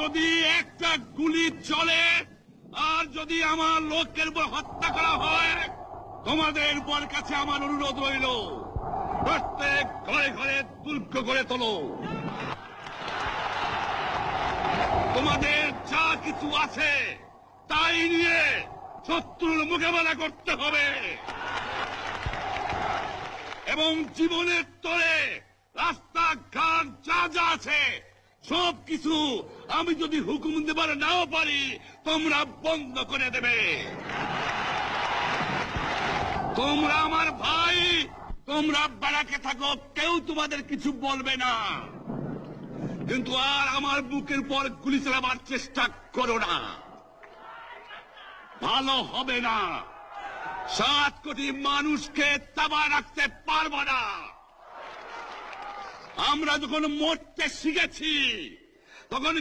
যদি একটা গুলি চলে আর যদি আমার লোকের উপর হত্যা করা হয়, তোমাদের উপর কাছে আমার অনুরোধ রইল, প্রত্যেক ঘরে ঘরে দুর্গ করে তোলো। তোমাদের যা কিছু আছে তাই নিয়ে শত্রুর মোকাবেলা করতে হবে এবং জীবনের তরে রাস্তাঘাট যা যা আছে সবকিছু আমি যদি হুকুম দেবার নাও পারি তোমরা বন্ধ করে দেবে। তোমরা আমার ভাই, তোমরা বেড়াকে থাকো, কেউ তোমাদের কিছু বলবে না, কিন্তু আর আমার বুকের পর গুলি চালাবার চেষ্টা করো না, ভালো হবে না। 7 কোটি মানুষকে তাবা রাখতে পারবো না। আমরা যখন মরতে শিখেছি তখন